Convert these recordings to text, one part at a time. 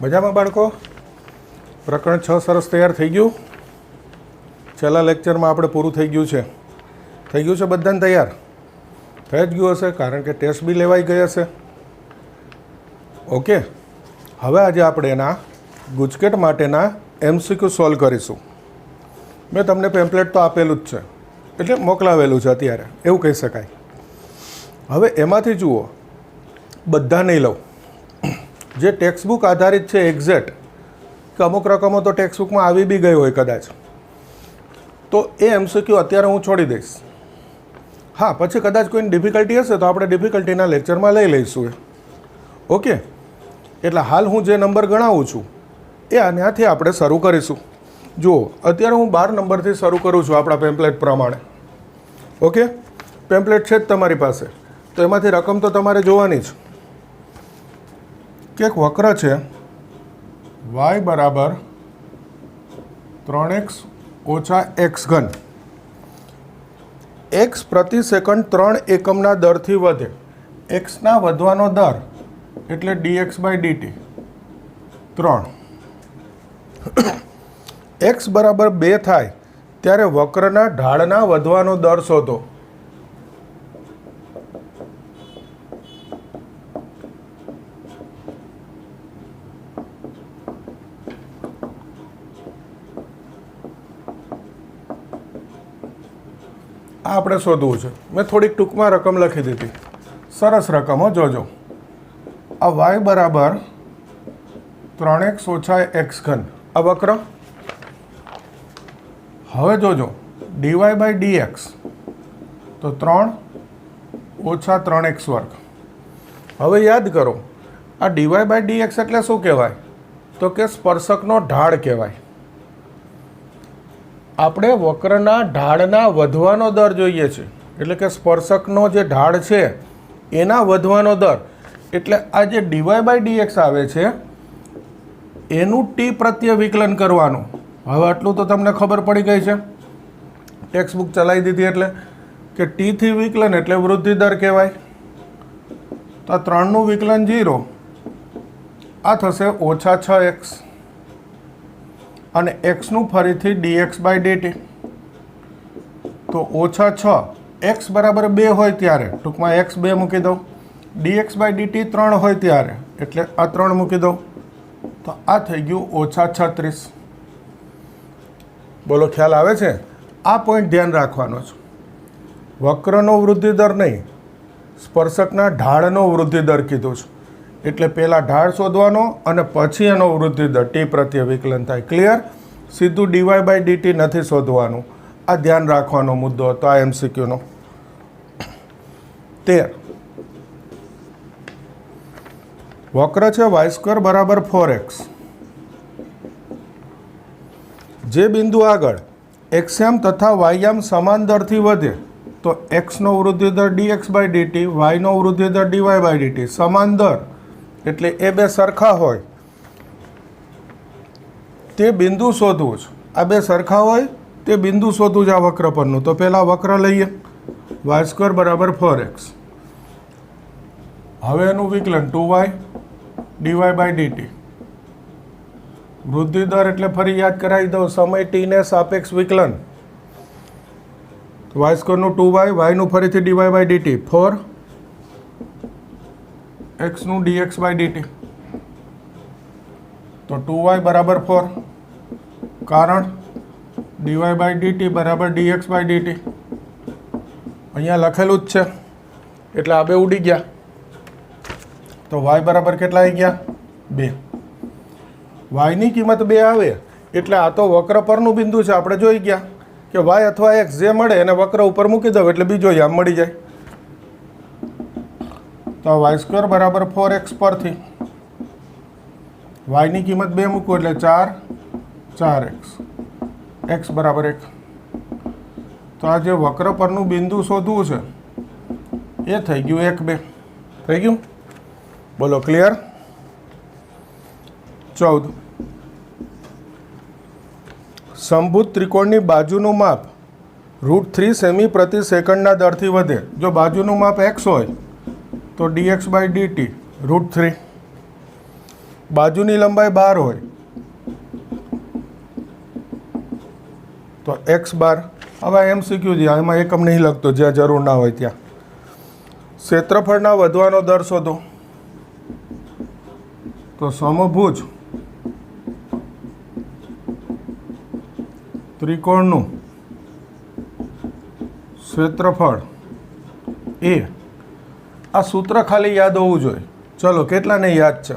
મજામાં બાળકો? પ્રકરણ 6 સરસ તૈયાર થઈ ગયું. છેલ્લા લેક્ચરમાં આપણે પૂરું થઈ ગયું છે. થઈ ગયું છે બધાને તૈયાર? થઈ જ ગયું હશે, કારણ કે ટેસ્ટ બી લેવાઈ ગઈ હશે. ઓકે, હવે આજે આપણે એના ગુજકેટ માટેના MCQ સોલ્વ કરીશું. મેં તમને પેમ્પલેટ તો આપેલું જ છે, એટલે મોકલાવેલું છે અત્યારે, એવું કહી શકાય. હવે એમાંથી જુઓ, બધા નહીં લઉં. જે ટેક્સ્ટબુક આધારિત છે એક્ઝેક્ટ, કે અમુક રકમો તો ટેક્સ્ટબુકમાં આવી બી ગઈ હોય કદાચ, તો એ MCQ અત્યારે હું છોડી દઈશ. હા, પછી કદાચ કોઈને ડિફિકલ્ટી હશે તો આપણે ડિફિકલ્ટીના લેક્ચરમાં લઈ લઈશું. ઓકે, એટલે હાલ હું જે નંબર ગણાવું છું એ આનાથી આપણે શરૂ કરીશું. જુઓ, અત્યારે હું 12 નંબરથી શરૂ કરું છું આપણા પેમ્પલેટ પ્રમાણે. ઓકે, પેમ્પલેટ છે જ તમારી પાસે, તો એમાંથી રકમ તો તમારે જોવાની જ. કે એક વક્ર છે y બરાબર 3x ઓછા x ઘન. x પ્રતિ સેકન્ડ 3 એકમના દરથી વધે. xના વધવાનો દર એટલે dx બાય dt 3. x બરાબર 2 થાય ત્યારે વક્રના ઢાળના વધવાનો દર શોધો. આ આપણે શોધવું છે. મેં થોડીક ટૂંકમાં રકમ લખી દીધી, સરસ રકમ હો, જોજો. આ y બરાબર 3x ઓછા x ઘન, આ વક્ર. હવે જોજો, dy બાય dx તો 3 ઓછા 3x વર્ગ. હવે યાદ કરો, આ dy બાય dx એટલે શું કહેવાય? તો કે સ્પર્શકનો ઢાળ કહેવાય. આપણે વક્રના ઢાળના વધવાનો દર જોઈએ છે, એટલે કે સ્પર્શકનો જે ઢાળ છે એના વધવાનો દર. એટલે આ જે dy બાય dx આવે છે એનું t પ્રત્યે વિકલન કરવાનું. હવે આટલું તો તમને ખબર પડી ગઈ છે, ટેક્સ્ટબુક ચલાવી દીધી એટલે, કે t થી વિકલન એટલે વૃદ્ધિ દર કહેવાય. તો આ 3નું વિકલન 0, આ થશે ઓછા 6x, અને xનું ફરીથી dx બાય dt. તો ઓછા 6, x બરાબર 2 હોય ત્યારે, ટૂંકમાં x 2 મૂકી દઉં, dx બાય dt 3 હોય ત્યારે, એટલે આ 3 મૂકી દઉં. તો આ થઈ ગયું ઓછા 36. બોલો, ખ્યાલ આવે છે? આ પોઈન્ટ ધ્યાન રાખવાનો છે. વક્રનો વૃદ્ધિ દર નહીં, સ્પર્શકના ઢાળનો વૃદ્ધિ દર કીધું છે. એટલે પહેલાં ઢાળ શોધવાનો અને પછી એનો વૃદ્ધિ દર t પ્રત્યે વિકલન થાય. ક્લિયર? સીધું dy બાય dt નથી શોધવાનું. આ ધ્યાન રાખવાનો મુદ્દો હતો આ MCQનો. 13. વક્ર છે y² બરાબર 4x. જે બિંદુ આગળ xયામ તથા yયામ સમાન દરથી વધે તો xનો વૃદ્ધિ દર dx બાય dt, yનો વૃદ્ધિ દર dy બાય dt. સમાન દર એટલે એ બે સરખા હોય તે બિંદુ શોધવું છે. આ બે સરખા હોય તે બિંદુ શોધવું છે આ વક્ર પરનું. તો પહેલાં વક્ર લઈએ, y² બરાબર 4x. હવે એનું વિકલન 2y dy બાય dt. વૃદ્ધિ દર એટલે ફરી યાદ કરાવી દઉં, સમય t ને સાપેક્ષ વિકલન. y² નું 2y, yનું ફરીથી dy બાય dt, 4 x નું dx બાય dt. તો 2y બરાબર 4, કારણ dy બાય dt બરાબર dx બાય dt. અહીંયા લખેલું જ છે, એટલે આ બે ઉડી ગયા. તો y બરાબર કેટલા આવી ગયા? 2. y ની કિંમત 2 આવે એટલે આ તો વક્ર પરનું બિંદુ છે. આપણે જોઈ ગયા કે y અથવા x જે મળે એને વક્ર ઉપર મૂકી દો એટલે બીજો યામ મળી જાય. તો y² બરાબર 4x પરથી y ની કિંમત 2 મૂકવું એટલે 4x, x બરાબર 1. તો આ જે વક્ર પરનું બિંદુ શોધવું છે એ થઈ ગયું 1, 2. થઈ ગયું? બોલો, ક્લિયર? 14. સમભુજ ત્રિકોણની બાજુનું માપ √3 સેમી પ્રતિ સેકન્ડના દરથી વધે. જો બાજુનું માપ x હોય તો dx બાય dt √3. બાજુની લંબાઈ 12 હોય તો x બાર. હવે MCQ છે, એમાં એકમ નહીં લખતો, જ્યાં જરૂર ના હોય ત્યાં. ક્ષેત્રફળના વધવાનો દર શોધો. તો સમભુજ ત્રિકોણનું ક્ષેત્રફળ એ. આ સૂત્ર ખાલી યાદ હોવું જોઈએ. ચલો, કેટલાને યાદ છે?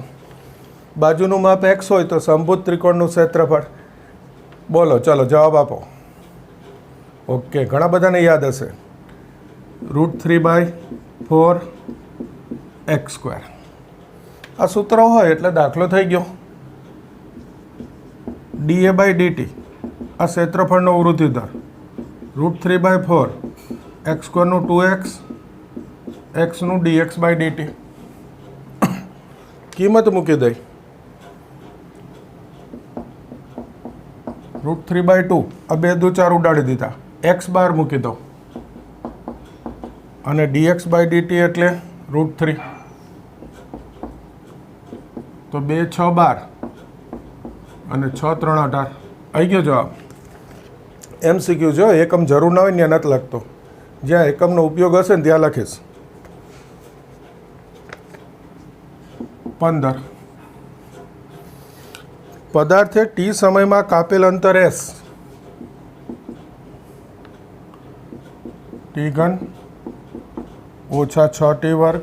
બાજુનું માપ x હોય તો સમભુજ ત્રિકોણનું ક્ષેત્રફળ. બોલો, ચલો જવાબ આપો. ઓકે, ઘણા બધાને યાદ હશે. √3/4 x². આ સૂત્ર હોય એટલે દાખલો થઈ ગયો. dA/dt આ ક્ષેત્રફળનો વૃદ્ધિ દર. √3/4 x² નું 2x, x નું dx/dt. કિંમત મૂકી દઈ. √3/2 આ 2 દુ 4 ઉડાડી દીધા. x બાર મૂકી દો અને dx/dt એટલે √3. તો 2 6 12 અને 6 3 18. આવી ગયો જવાબ. MCQ જો એકમ જરૂર ના હોય ત્યાં નથી લખતો, જ્યાં એકમનો ઉપયોગ હશે ને ત્યાં લખીશ. 15. પદાર્થે t સમયમાં કાપેલ અંતર s t³ ઓછા 6t²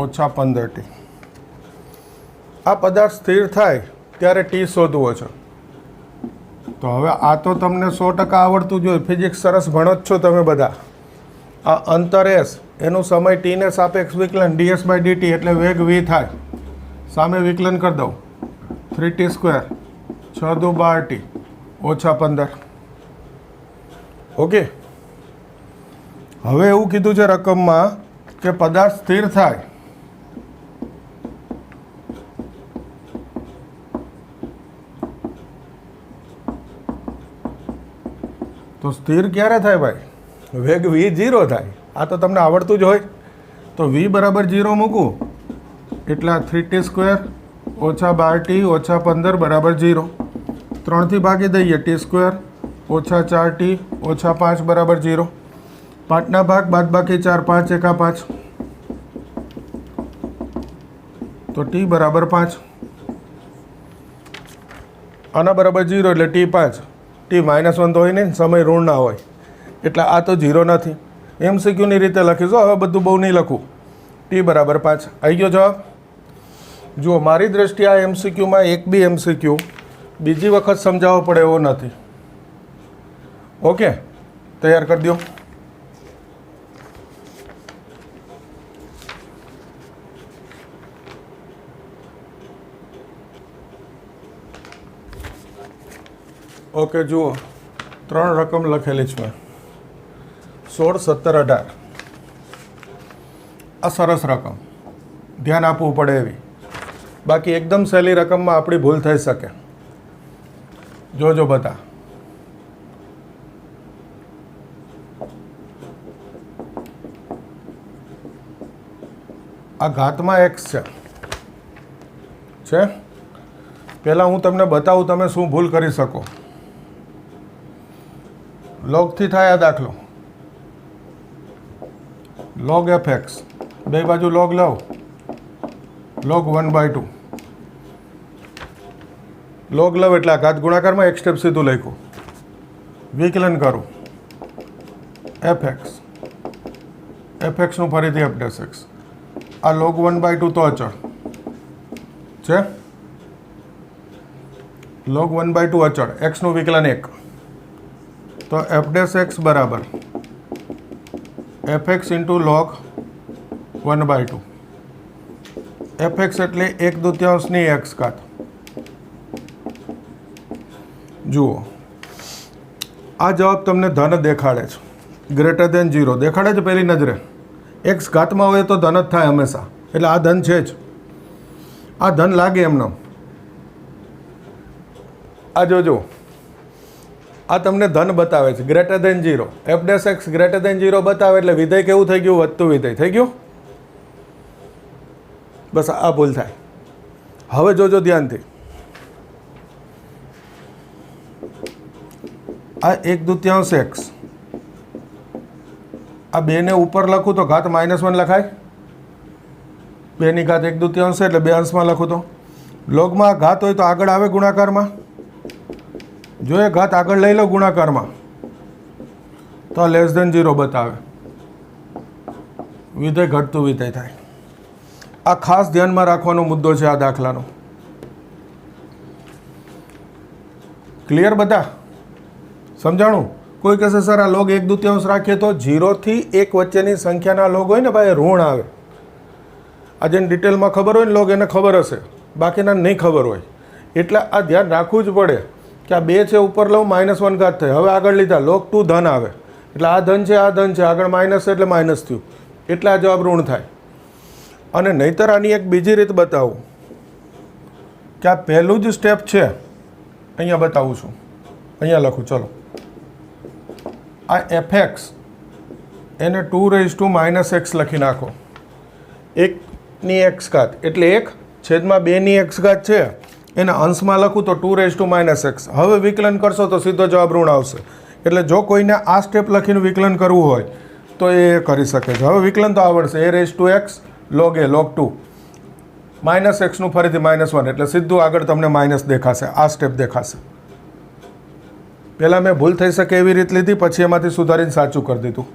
ઓછા 15t. આ પદાર્થ સ્થિર થાય ત્યારે t શોધવો છે. તો હવે આ તો તમને 100% આવડતું જોઈએ, ફિઝિક્સ સરસ ભણો જ છો તમે બધા. આ અંતર s એનું સમય t ને સાપેક્ષ વિકલન dx/dt એટલે વેગ v થાય. સામે વિકલન કરી દઉં. 3t², 6 દુ 12t ઓછા 15. ઓકે, હવે એવું કીધું છે રકમમાં કે પદાર્થ સ્થિર થાય તો સ્થિર ક્યારે થાય ભાઈ? વેગ v 0 થાય. આ તો તમને આવડતું જ હોય. તો v બરાબર 0 મૂકું એટલે 3t² ઓછા 12t ઓછા 15 બરાબર 0. 3થી ભાગી દઈએ. t² ઓછા 4t ઓછા 5 બરાબર 0. 5ના ભાગ બાદબાકી 4, 5 એકા 5 તો t બરાબર 5. આના બરાબર 0 એટલે t 5. t -1 તો હોય નહીં, સમય ઋણ ના હોય એટલે આ તો 0 નથી. MCQની રીતે લખીશું. હવે બધું બહુ નહીં લખું. t બરાબર 5. આવી ગયો જવાબ. જુઓ, મારી દ્રષ્ટિએ આ MCQમાં એક બી MCQ બીજી વખત સમજાવવો પડે એવો નથી. ઓકે, તૈયાર કરી દો. ઓકે, જુઓ 3 રકમ લખેલી છે મેં. 16, 17, 18. આ સરસ રકમ, ધ્યાન આપવું પડે એવી. બાકી એકદમ સહેલી રકમમાં આપણી ભૂલ થઈ શકે. જોજો બધા. આ ઘાતમાં x છે. પહેલાં હું તમને બતાવું તમે શું ભૂલ કરી શકો. લોગથી થાય આ દાખલો. log fx, બે બાજુ log લઉં. log 1/2 log લઉં એટલે ઘાત ગુણાકારમાં એક સ્ટેપ સીધું લખ્યું. વિકલન કરું. fx નું ફરીથી f'(x). આ log 1/2 તો અચળ છે. log 1/2 અચળ. x નું વિકલન 1 તો f'(x) બરાબર fx ઇન્ટુ log 1/2. fx એટલે 1/2 x ઘાત. જુઓ, આ જવાબ તમને ધન દેખાડે છે. >0 દેખાડે છે પહેલી નજરે. x ઘાતમાં હોય તો ધન જ થાય હંમેશા, એટલે આ ધન છે જ. આ ધન લાગે એમને. આ જોજો, આ તમને ધન બતાવે છે. >0 f'(x) >0 બતાવે એટલે વિધેય કેવું થઈ ગયું? વધતું વિધેય થઈ ગયું. બસ આ ભૂલ થાય. હવે જોજો ધ્યાનથી, આ 1/2 x, આ 2 ને ઉપર લખું તો ઘાત -1 લખાય, 2 ની ઘાત 1/2 એટલે 2 અંશમાં લખું તો લોગમાં ઘાત હોય તો આગળ આવે ગુણાકારમાં, જો એ ઘાત આગળ લઈ લો ગુણાકારમાં તો <0 બતાવે, વિધેય ઘટતું વિધેય થાય. આ ખાસ ધ્યાનમાં રાખવાનો મુદ્દો છે આ દાખલાનો. ક્લિયર બધા? સમજાણું? કોઈ કહેશે સર આ લોગ 1/2 રાખીએ તો 0 થી 1 વચ્ચેની સંખ્યાના લોગ હોય ને ભાઈ ઋણ આવે. આ જેને ડિટેલમાં ખબર હોય ને લોગ એને ખબર હશે, બાકીના નહીં ખબર હોય. એટલે આ ધ્યાન રાખવું જ પડે કે આ 2 છે ઉપર લઉં -1 ઘાત થાય. હવે આગળ લીધા લોગ 2 ધન આવે એટલે આ ધન છે, આ ધન છે, આગળ માઇનસ એટલે માઇનસ થયું એટલે આ જવાબ ઋણ થાય. અને નહીંતર આની એક બીજી રીત બતાવું કે આ પહેલું જ સ્ટેપ છે, અહીંયા બતાવું છું, અહીંયા લખું. ચલો, આ fx એને 2 - x લખી નાખો. 1 ની x ઘાત એટલે 1/2 ની x ઘાત છે, એને અંશમાં લખું તો 2 - x. હવે વિકલન કરશો તો સીધો જવાબ ઋણ આવશે. એટલે જો કોઈને આ સ્ટેપ લખીને વિકલન કરવું હોય તો એ કરી શકે છે. હવે વિકલન તો આવડશે. a(x) log a log 2 -x નું ફરીથી -1 એટલે સીધું આગળ તમને માઇનસ દેખાશે, આ સ્ટેપ દેખાશે. પહેલાં મેં ભૂલ થઈ શકે એવી રીત લીધી, પછી એમાંથી સુધારીને સાચું કરી દીધું.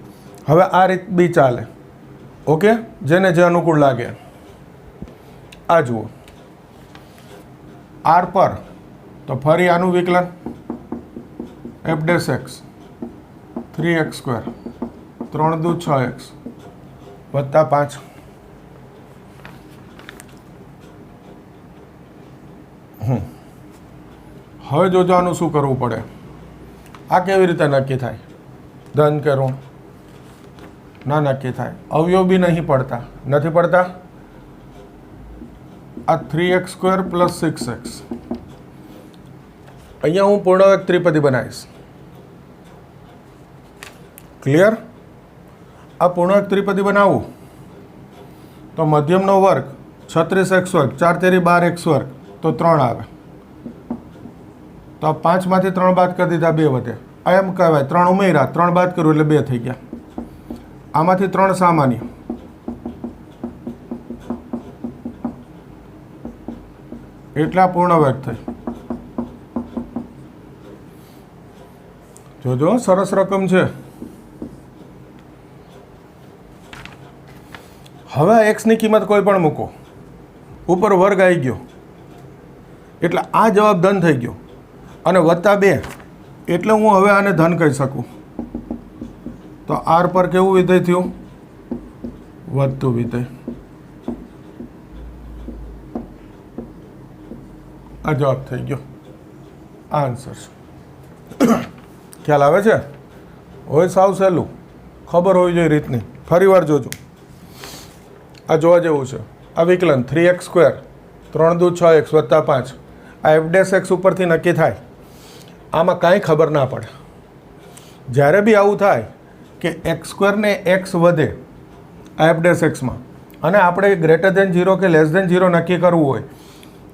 હવે આ રીત બી ચાલે. ઓકે, જેને જે અનુકૂળ લાગે. આ જુઓ, r પર તો ફરી આનું વિકલન f'(x) 3x², 3 × 6x વત્તા 5. હવે જોજો આનું શું કરવું પડે. આ કેવી રીતે નક્કી થાય? ધન કે ઋણ? ના નક્કી થાય. અવયવ બી નહીં પડતા, નથી પડતા. આ 3x² + 6x, અહીંયા હું પૂર્ણાંક ત્રિપદી બનાવીશ. ક્લિયર? આ પૂર્ણાંક ત્રિપદી બનાવું તો મધ્યમનો વર્ગ 36x², 4 તેરી 12x² તો 3 આવે. તો 5 માંથી 3 બાદ કરી દીધા, 2 વધે. એમ કહેવાય 3 ઉમેર્યા, 3 બાદ કર્યું એટલે 2 થઈ ગયા. આમાંથી 3 સામાન્ય, એટલા પૂર્ણ વર્ગ થઈ. જોજો સરસ રકમ છે. હવે x ની કિંમત કોઈ પણ મૂકો, ઉપર વર્ગ આવી ગયો એટલે આ જવાબ ધન થઈ ગયો, અને +2 એટલે હું હવે આને ધન કહી શકું. તો r પર કેવું વિધેય થયું? વધતું વિધેય. આ જવાબ થઈ ગયો. આ આન્સર છે. ખ્યાલ આવે છે? હોય સાવ સહેલું, ખબર હોવી જોઈએ રીતની. ફરી વાર જોજો, આ જોવા જેવું છે. આ વિકલન 3x², 3 × 6x વત્તા 5, આ f'(x) ઉપરથી નક્કી થાય. આમાં કાંઈ ખબર ના પડે. જ્યારે બી આવું થાય કે x² ને x વધે આ f'(x)માં, અને આપણે >0 કે <0 નક્કી કરવું હોય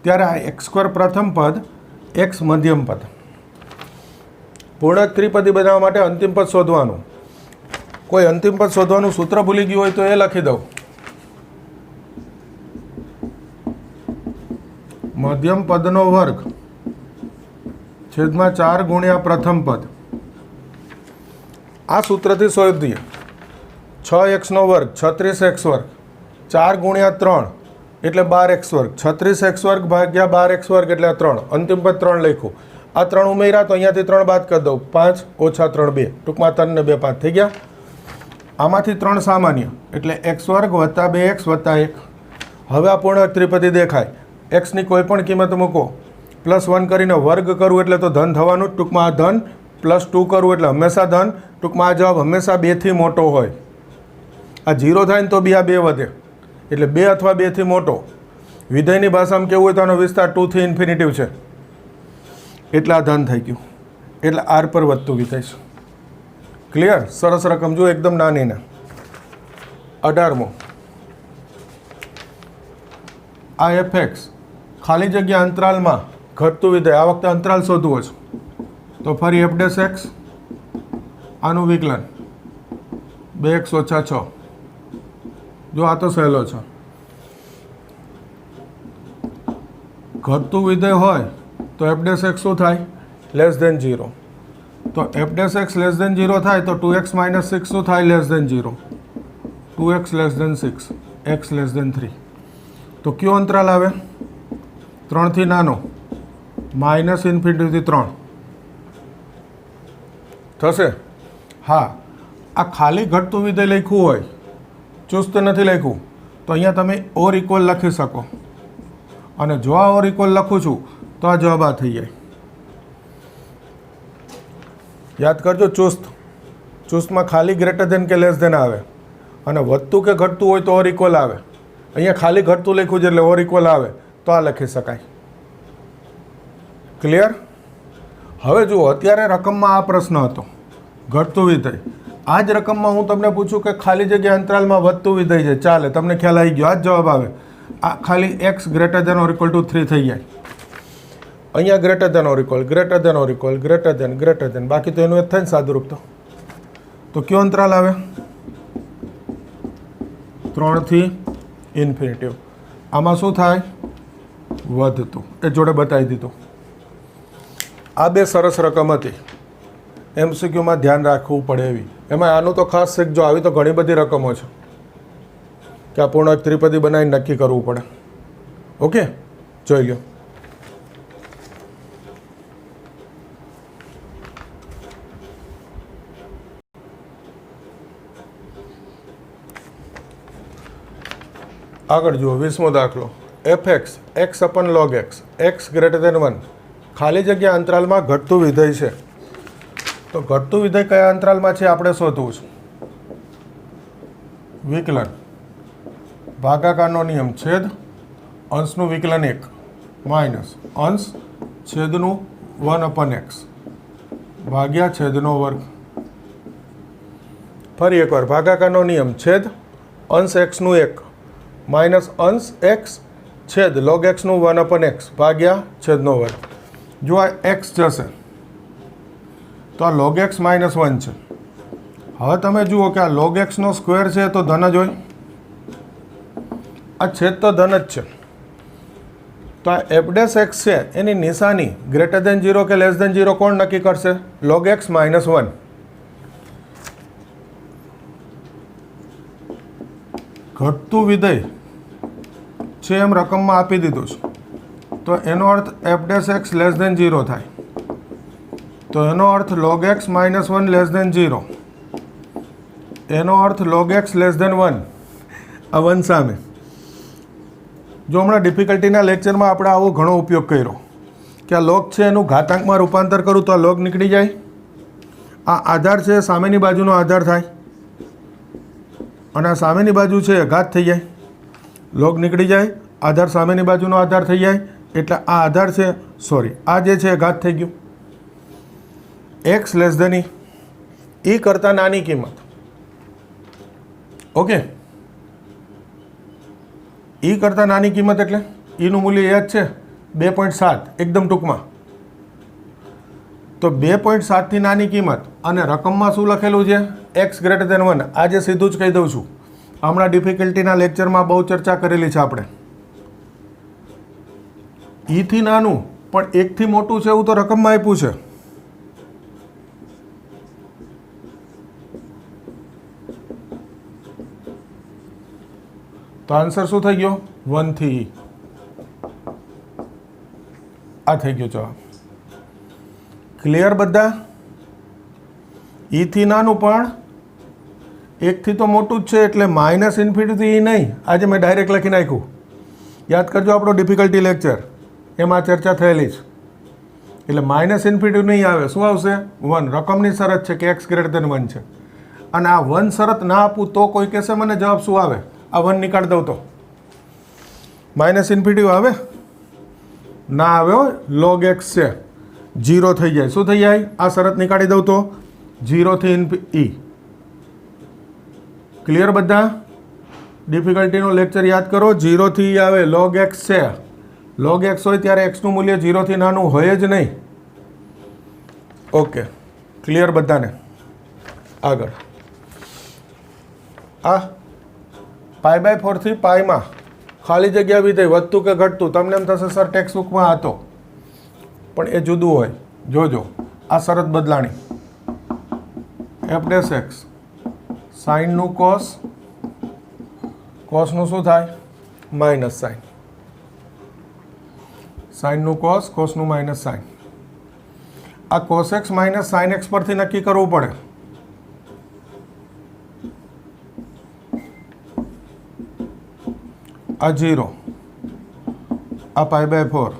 ત્યારે આ x² પ્રથમ પદ, x મધ્યમ પદ. પૂર્ણાંક ત્રિપદી બનાવવા માટે અંતિમ પદ શોધવાનું. કોઈ અંતિમ પદ શોધવાનું સૂત્ર ભૂલી ગયું હોય તો એ લખી દઉં. મધ્યમ પદનો વર્ગ છેદમાં 4 ગુણ્યા પ્રથમ પદ. આ સૂત્રથી શોધીએ. 6x² 36x², 4 ગુણ્યા 3 એટલે 12x², 36x² ભાગ્યા 12x² એટલે 3. અંતિમ પદ 3 લખ્યું. આ 3 ઉમેર્યા તો અહીંયાથી 3 બાદ કરી દઉં, 5 - 3 2. ટૂંકમાં 3 ને 2 5 થઈ ગયા. આમાંથી 3 સામાન્ય એટલે x² વત્તા 2x વત્તા 1. હવે આ પૂર્ણાંક ત્રિપદી દેખાય. x ની કોઈ પણ કિંમત મૂકો, +1 કરીને વર્ગ કરવું એટલે તો ધન થવાનું જ. ટૂંકમાં આ ધન, +2 કરવું એટલે હંમેશા ધન. ટૂંકમાં આ જવાબ હંમેશા 2 થી મોટો હોય. આ 0 થાય ને તો બી આ 2 વધે એટલે 2 અથવા 2 થી મોટો. વિધેયની ભાષામાં કેવું હોય તો આનો વિસ્તાર 2 થી ઇન્ફિનિટિવ છે એટલે આ ધન થઈ ગયું. એટલે r પર વધતું વિધેય છે. ક્લિયર? સરસ રકમ જો, એકદમ નાની ને. 18મો, આ f(x) ખાલી જગ્યા અંતરાલમાં ઘટતું વિધેય, આ વખતે અંતરાલ શોધવો છે તો ફરી એફ ડેશ એક્સ, આનું વિકલન 2x ઓછા 6. જો આ તો સહેલો છે. ઘટતું વિધેય હોય તો એફ ડેશ એક્સ શું થાય? Less than 0. તો f dash x less than 0 થાય તો 2x માઇનસ 6 શું થાય? Less than 0. 2x less than 6, x less than 3. તો કયો અંતરાલ આવે? 3 થી નાનો, માઇનસ ઇન્ફિનિટીથી 3 થશે. હા, આ ખાલી ઘટતું વિધેય લખ્યું હોય, ચુસ્ત નથી લખ્યું, તો અહીંયા તમે ઓર ઇક્વલ લખી શકો. અને જો આ ઓર ઇક્વલ લખું છું તો આ જવાબ આ થઈ જાય. યાદ કરજો, ચુસ્તમાં ખાલી ગ્રેટર ધેન કે લેસ ધેન આવે, અને વધતું કે ઘટતું હોય તો ઓર ઇક્વલ આવે. અહીંયા ખાલી ઘટતું લખ્યું છે એટલે ઓર ઇક્વલ આવે, તો આ લખી શકાય. ક્લિયર? હવે જુઓ, અત્યારે રકમમાં આ પ્રશ્ન હતો, ઘટતું વિધેય. આ જ રકમમાં હું તમને પૂછું કે ખાલી જગ્યા અંતરાલમાં વધતું વિધેય છે, ચાલે, તમને ખ્યાલ આવી ગયો, આ જ જવાબ આવે. આ ખાલી x greater than or equal to 3 થઈ જાય. અહીંયા greater than or equal, greater than or equal, greater than, બાકી તો એનું એ થાય ને સાદુરૂપ. તો કયો અંતરાલ આવે? 3 થી ઇન્ફિનિટી. આમાં શું થાય? વધતું. એ જોડે બતાવી દીધું. આ બે સરસ રકમ હતી, MCQમાં ધ્યાન રાખવું પડે એવી. એમાં આનું તો ખાસ શીખજો, આવી તો ઘણી બધી રકમો છે કે આ પૂર્ણાંક ત્રિપદી બનાવીને નક્કી કરવું પડે. ઓકે, જોઈ લો. આગળ જુઓ, 20મો દાખલો. F x x upon log x, x greater than 1 ખાલી જગ્યા અંતરાલમાં ઘટતું વિધેય છે. તો ઘટતું વિધેય કયા અંતરાલમાં છે આપણે શોધવું છે. વિકલન ભાગાકારનો નિયમ, છેદ અંશનું વિકલન 1 માઇનસ અંશ છેદનું 1/x ભાગ્યા છેદનો વર્ગ. ફરી એકવાર, ભાગાકારનો નિયમ, છેદ અંશ એક્સનું 1 માઇનસ અંશ એક્સ છેદ લોગ એક્સનું 1/x ભાગ્યા છેદનો વર્ગ. જો આ એક્સ જશે તો આ લોગ એક્સ માઇનસ 1 છે. હવે તમે જુઓ કે આ લોગ એક્સનો સ્ક્વેર છે તો ધન જ હોય, આ છેદ તો ધન જ છે. તો આ એફ ડેશ એક્સ છે એની નિશાની ગ્રેટર ધેન 0 કે લેસ ધેન 0 કોણ નક્કી કરશે? Log X minus 1. ઘટતું વિધેય છે એમ રકમમાં આપી દીધું છે, તો એનો અર્થ F dash x less than 0 થાય. તો એનો અર્થ log X minus 1 less than 0, એનો અર્થ લોગ એક્સ લેસ ધેન 1. આ 1 સામે. જો હમણાં ડિફિકલ્ટીના લેક્ચરમાં આપણે આવો ઘણો ઉપયોગ કર્યો કે આ લોગ છે એનું ઘાતાંકમાં રૂપાંતર કરું તો આ લોગ નીકળી જાય. આ આધાર છે, સામેની બાજુનો આધાર થાય, અને આ સામેની બાજુ છે ઘાત થઈ જાય. લોગ નીકળી જાય, આધાર સામેની બાજુનો આધાર થઈ જાય, એટલે આ આધાર છે, સોરી, આ જે છે ઘાત થઈ ગયું. એક્સ લેસ ધેન ઈ કરતાં નાની કિંમત. ઓકે, ઈ કરતાં નાની કિંમત એટલે ઈનું મૂલ્ય એ જ છે 2.7, એકદમ ટૂંકમાં. તો 2.7 થી નાની કિંમત, અને રકમમાં શું લખેલું છે? X greater than 1. આજે સીધું જ કહી દઉં છું, હમણાં ડિફિકલ્ટીના લેક્ચરમાં બહુ ચર્ચા કરેલી છે આપણે. ઈથી નાનું પણ 1 થી મોટું છે એવું તો રકમમાં આપ્યું છે. તો આન્સર શું થઈ ગયો? 1 થી ઈ. આ થઈ ગયો જવાબ. ક્લિયર બધા? ઈથી નાનું પણ 1 થી તો મોટું જ છે, એટલે માઇનસ ઇન્ફિનિટી ઈ નહીં. આજે મેં ડાયરેક્ટ લખી નાખ્યું. યાદ કરજો, આપણો ડિફિકલ્ટી લેક્ચર એમાં ચર્ચા થયેલી છે. એટલે માઇનસ ઇન્ફિનિટી નહીં આવે, શું આવશે? 1. રકમની શરત છે કે એક્સ ગ્રેટર ધેન 1 છે, અને આ 1 શરત ના આપું તો કોઈ કહેશે મને જવાબ શું આવે? આ 1 નીકાળી દઉં તો માઇનસ ઇન્ફિનિટી આવે? ના આવે હો. લોગ એક્સ છે, 0 થઈ જાય. શું થઈ જાય? આ શરત નીકાળી દઉં તો 0 થી ઈ. ક્લિયર બધા? ડિફિકલ્ટીનો લેક્ચર યાદ કરો. 0 થી ઈ આવે, લોગ એક્સ છે, log x હોય ત્યારે xનું મૂલ્ય 0 થી નાનું હોય જ નહીં. ઓકે, ક્લિયર બધાને? આગળ આ π/4 થી પાઈમાં ખાલી જગ્યા વિધેય વધતું કે ઘટતું, તમને એમ થશે સર ટેક્સ્ટ બુકમાં હતો, પણ એ જુદું હોય. જોજો આ શરત બદલાણી. f' સાઇનનું કોસ, કોસનું શું થાય? Minus sine. સાઇનનું કોસ, કોસનું માઇનસ સાઇન. આ cos X minus sine X પરથી નક્કી કરવું પડે. આ 0, આ π/4,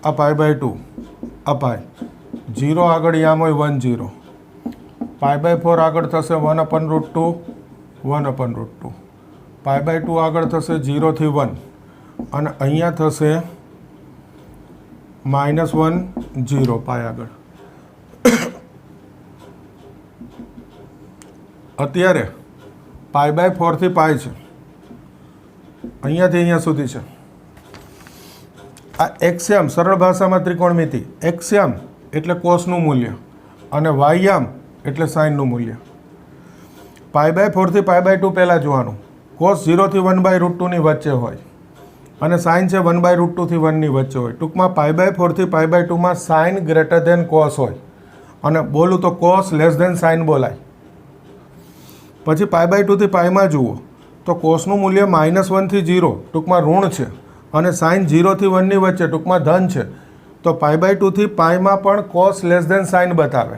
આ π/2, આ પાઈ. 0 આગળ યામ હોય 1 0. π/4 આગળ થશે 1/√2, 1/√2. π/2 આગળ થશે 0 થી 1 અને અહીંયા થશે -1 0 પાઈ આગળ. અત્યારે π/4 થી પાઈ છે, અહીંયાથી અહીંયા સુધી છે. આ એક્સયામ સરળ ભાષામાં ત્રિકોણમિતિ. એક્સયામ એટલે કોસનું મૂલ્ય અને વાયયામ એટલે સાઇનનું મૂલ્ય. π/4 થી π/2 પહેલાં જોવાનું. કોસ 0 થી 1/√2 ની વચ્ચે હોય અને સાઇન છે 1/√2 થી 1 ની વચ્ચે હોય. ટૂંકમાં π/4 થી π/2 માં સાઇન ગ્રેટર ધેન કોસ હોય અને બોલું તો કોસ લેસ ધેન સાઇન બોલાય. પછી π/2 થી પાઈમાં જુઓ તો કોસનું મૂલ્ય -1 થી 0 ટૂંકમાં ઋણ છે અને સાઇન 0 થી 1 ની વચ્ચે ટૂંકમાં ધન છે. તો π/2 થી પાઈમાં પણ કોસ લેસ ધેન સાઇન બતાવે.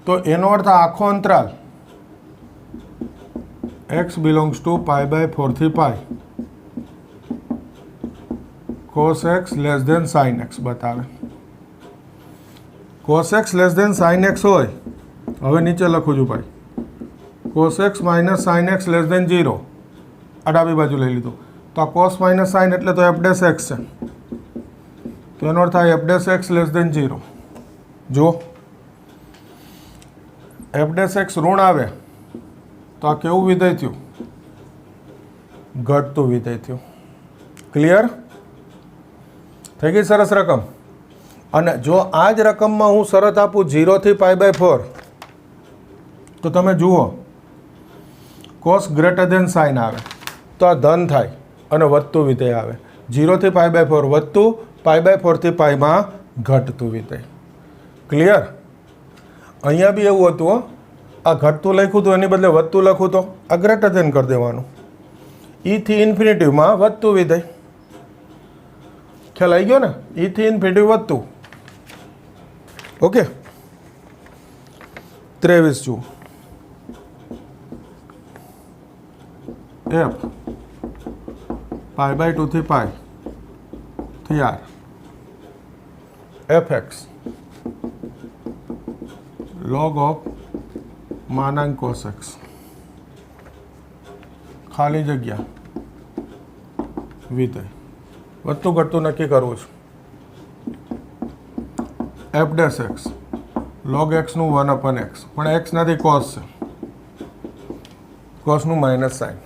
તો એનો અર્થ આખો અંતરાલ x બિલોંગ્સ ટુ π/4 થી pi cos x less than sin x બતાવે. cos x less than sin x હોય, હવે નીચે લખું છું ભાઈ, cos x minus sin x less than 0, આ ડાબી બાજુ લઈ લીધું. તો આ cos માઇનસ sin એટલે તો f' છે. તો એનો અર્થ થાય f' લેસ ધેન 0. જુઓ f' ઋણ આવે તો આ કેવું વિધેય થયું? ઘટતું વિધેય થયું. ક્લિયર થઈ ગઈ? સરસ રકમ. અને જો આ જ રકમમાં હું શરત આપું 0 થી π/4 તો તમે જુઓ કોસ ગ્રેટર ધેન સાઇન આવે તો આ ધન થાય અને વધતું વિધેય આવે. 0 થી π/4 વધતું, π/4 થી પાઈમાં ઘટતું વિધેય. ક્લિયર? અહીંયા બી એવું હતું હો, આ ઘટતું લખ્યું હતું એની બદલે વધતું લખું તો આ ગ્રેટર ધેન કરી દેવાનું. e થી ઇન્ફિનિટીવમાં વધતું વિધેય. ખ્યાલ આવી ગયો ને? e થી ઇન્ફિનિટીવ વધતું. ઓકે, 23 જુઓ. f π/2 થી પાઈ થી r fx log of માનાંક cos x ખાલી જગ્યા વિધેય વધતું ઘટતું નક્કી કરવું છું. f' log x નું 1/x, પણ x નથી cos છે, cos નું માઇનસ સાઇન.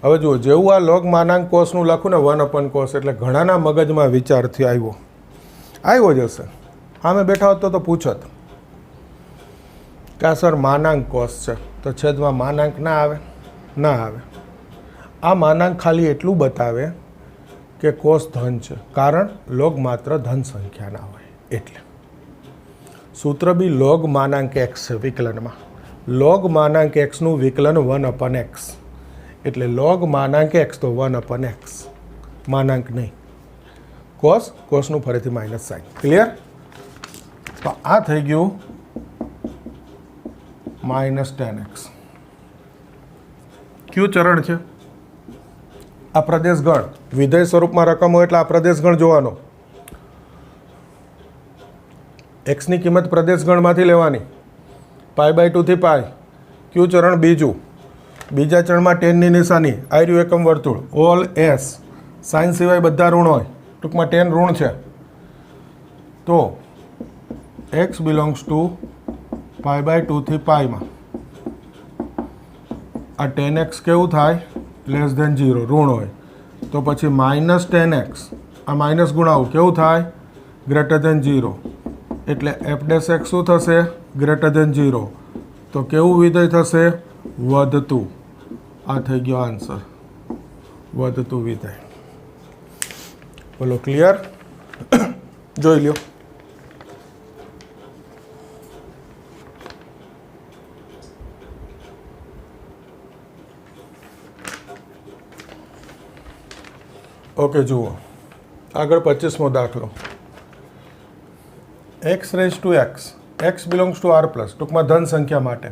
હવે જુઓ, જેવું આ લોગ માનાંક કોસનું લખું ને 1/cos એટલે ઘણાના મગજમાં વિચારથી આવ્યો જ હશે. આમે બેઠા હોત તો પૂછત કે સર માનાંક કોસ છે તો છેદમાં માનાંક ના આવે? ના આવે. આ માનાંક ખાલી એટલું બતાવે કે કોસ ધન છે, કારણ લોગ માત્ર ધન સંખ્યાના હોય એટલે. સૂત્ર બી લોગ માનાંક x છે વિકલનમાં. લોગ માનાંક xનું વિકલન 1/x એટલે લોગ માનાંક x તો 1/x, માનાંક નહીં. કોસનું ફરીથી માઇનસ સાઇન. ક્લિયર? તો આ થઈ ગયું -10x. કયું ચરણ છે? આ પ્રદેશ ગણ. વિધેય સ્વરૂપમાં રકમ હોય એટલે આ પ્રદેશ ગણ જોવાનો. એક્સની કિંમત પ્રદેશ ગણમાંથી લેવાની. π/2 થી પાઈ. કયું ચરણ? બીજું. બીજા ચરણમાં ટેનની નિશાની, આર્યુ એકમ વર્તુળ, ઓલ એસ, સાઇન સિવાય બધા ઋણ હોય, ટૂંકમાં ટેન ઋણ છે. તો x બિલોંગ્સ ટુ π/2 થી પાઈમાં આ 10x કેવું થાય? લેસ ધેન 0, ઋણ હોય. તો પછી -10x आ माइनस गुणाओ केवुं थाय ग्रेटर देन 0 एटले एफ डैश एक्स शुं थशे ग्रेटर देन 0 तो केवुं विधेय थशे वधतुं आ थई गयो आंसर वधतुं विधेय बोलो क्लियर जोई ल्यो ओके जुओ आगळ 25मो दाखलो X raise to X belongs to R plus टूंकमां धन संख्या माटे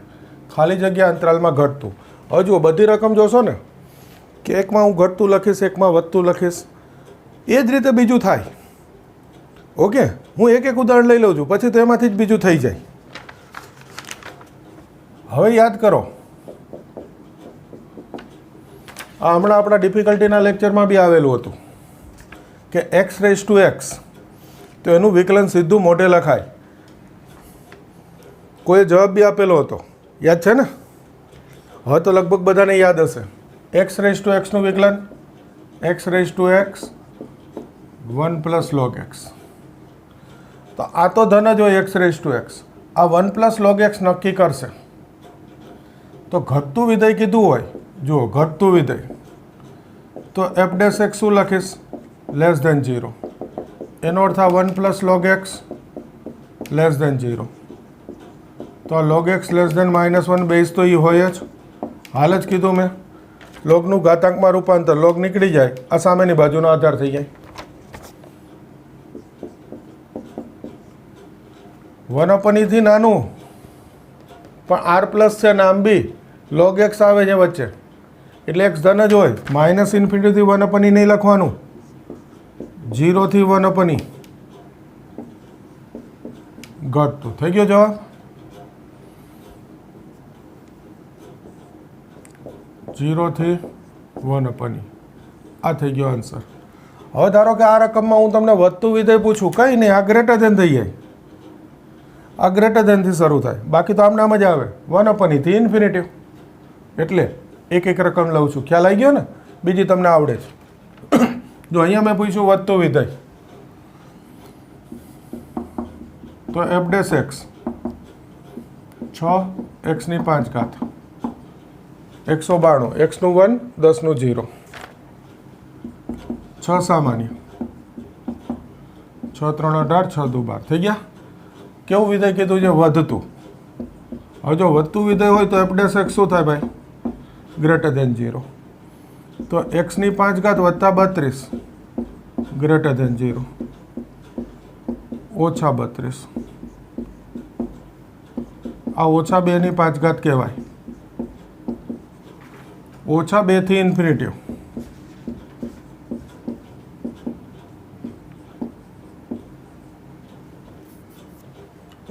खाली जग्या अंतरालमां घटतुं हवे जुओ बधी रकम जोशो ने कि एकमां हूँ घटतुं लखीश एकमां वधतुं लखीश ए ज रीते बीजुं थाय ओके हूँ एक एक उदाहरण लई लઉં છું પછી તો એમાંથી જ બીજું થઈ જાય હવે યાદ કરો આ હમણાં આપણા ડિફિકલ્ટીના લેક્ચરમાં બી આવેલું હતું કે એક્સ રેઝ ટુ એક્સ તો એનું વિકલન સીધું મોઢે લખાય કોઈએ જવાબ બી આપેલો હતો યાદ છે ને હવે તો લગભગ બધાને યાદ હશે एक्स रेज टू एक्स विकलन x raise to x 1 plus log x तो आ तो धन ज होय एक्स रेज टू एक्स आ 1 प्लस लॉग एक्स नक्की करशे तो घटतुं विधेय कीधुं होय जो घटतुं विधेय तो एफ डैश एक्स शुं लखीश लेस देन 0 एनो अर्थ आ 1 plus log x less than 0 तो log x less than -1 base तो ये होय ज हाल ज कीधुं मैं लॉगનું ઘાતાંકમાં રૂપાંતર log નીકળી જાય આ સામેની બાજુનો આધાર થઈ જાય 1/e થી નાનું પણ r પ્લસ છે નામ બી log x આવે છે વચ્ચે એટલે x ધન જ હોય -∞ થી 1/e નહીં લખવાનું 0 થી 1/e ઘટતું થઈ ગયો જવાબ 0 થી 1/e આ થઈ ગયો આન્સર હવે ધારો કે આ રકમમાં હું તમને વધતું વિધેય પૂછું કંઈ નહીં આ ગ્રેટર દેન થઈ જાય આ ગ્રેટર દેનથી શરૂ થાય બાકી તો આમને આમ જ આવે 1/e થી ઇન્ફિનિટિવ એટલે એક એક રકમ લઉં છું ખ્યાલ આવી ગયો ને બીજી તમને આવડે છે જો અહીંયા મેં પૂછ્યું વધતું વિધેય તો f dash x 6x⁵ 192 x નું 1 10 નું 0 6 સામાન્ય 6 3 18 6 2 12 થઈ ગયા કેવું વિધેય કીધું છે વધતું હવે જો વધતું વિધેય હોય તો એફ ડેશ એક્સ શું થાય ભાઈ ગ્રેટર દેન 0 તો x⁵ વત્તા 32 ગ્રેટર દેન 0 ઓછા 32 આ ઓછા 2⁵ કહેવાય ઓછા 2 થી ઇન્ફિનિટિવ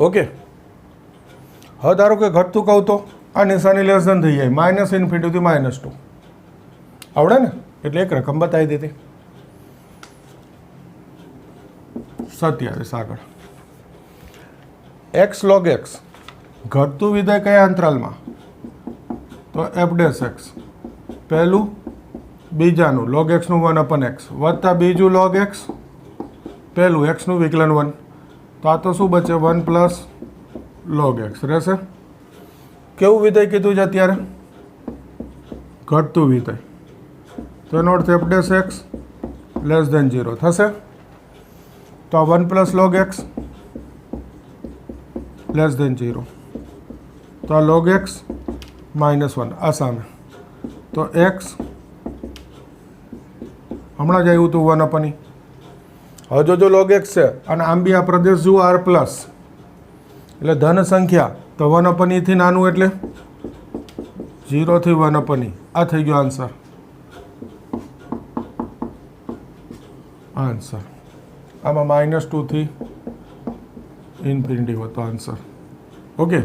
ઓકે હવે ધારો કે ઘટતું કહું તો આ નિશાની લેસ ધન થઈ જાય -∞ થી -2 આવડે ને એટલે એક રકમ બતાવી દીધી 27 આગળ x log x ઘટતું વિધેય કયા અંતરાલમાં તો એફ ડેશ એક્સ પહેલું બીજાનું log x નું 1/x વત્તા બીજું log x પહેલું x નું વિકલન 1 તો આ તો શું બચે 1 પ્લસ log x રહેશે કેવું વિધેય કીધું છે અત્યારે ઘટતું વિધેય તો એનો અર્થ F dash x less than 0 થશે તો આ 1 plus log x less than 0 તો આ log x -1 આ સામે તો x હમણાં જ આવ્યું હતું 1/e હવે જો log x છે અને આમ બી આ પ્રદેશ જુઓ r પ્લસ એટલે ધન સંખ્યા તો 1/e થી નાનું એટલે 0 થી 1/e આ થઈ ગયો આન્સર આમાં -2 થી ઇન્ફિનિટી હતો આન્સર ઓકે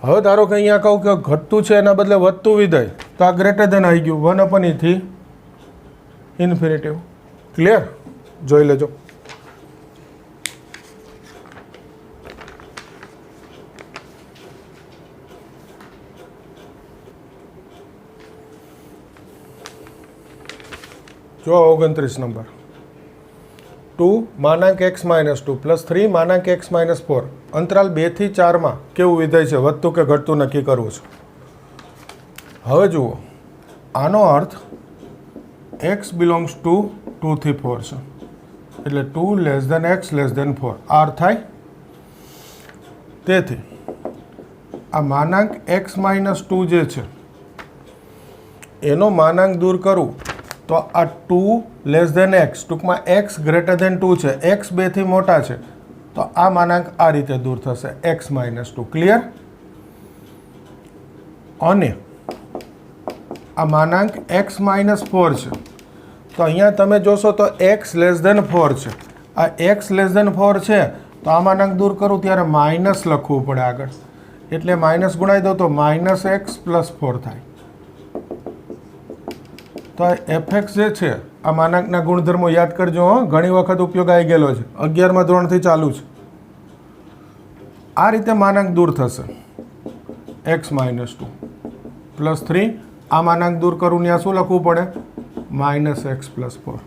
હવે ધારો કે અહીંયા કહું કે ઘટતું છે એના બદલે વધતું વિધેય તો આ ગ્રેટર દેન આવી ગયું 1/e થી ઇન્ફિનિટિવ ક્લિયર જોઈ લેજો જો 29 number 2 માનાંક x minus 2 plus 3 માનાંક x minus 4 અંતરાલ 2 થી 4 માં કેવું વિધેય છે, વધતું કે ઘટતું નક્કી કરવું છે. હવે જુઓ, આનો અર્થ x બિલોંગ્સ ટુ 2 થી 4 છે, એટલે 2 less than x less than 4 આ અર્થ થાય. તેથી આ માનાંક x માઇનસ 2 જે છે એનો માનાંક દૂર કરું તો આ 2 લેસ દેન x, ટૂંકમાં x ગ્રેટર દેન 2 છે, x 2 થી મોટા છે, તો આ માનાંક આ રીતે દૂર થશે, x માઇનસ 2. ક્લિયર? અને આ માનાંક x માઇનસ 4 છે, તો અહીંયા તમે જોશો તો x લેસ દેન 4 છે. આ x લેસ દેન 4 છે તો આ માનાંક દૂર કરું ત્યારે માઇનસ લખવું પડે આગળ, એટલે માઇનસ ગુણાઈ દો તો માઇનસ x પ્લસ 4 થાય. તો આ fx જે છે આ માનાંકના ગુણધર્મો યાદ કરજો, ઘણી વખત ઉપયોગ આવી ગયેલો છે, 11મા ધોરણથી ચાલુ છે. આ રીતે માનાંક દૂર થશે, x માઇનસ 2 પ્લસ 3, આ માનાંક દૂર કરું ત્યાં શું લખવું પડે, માઇનસ x પ્લસ 4.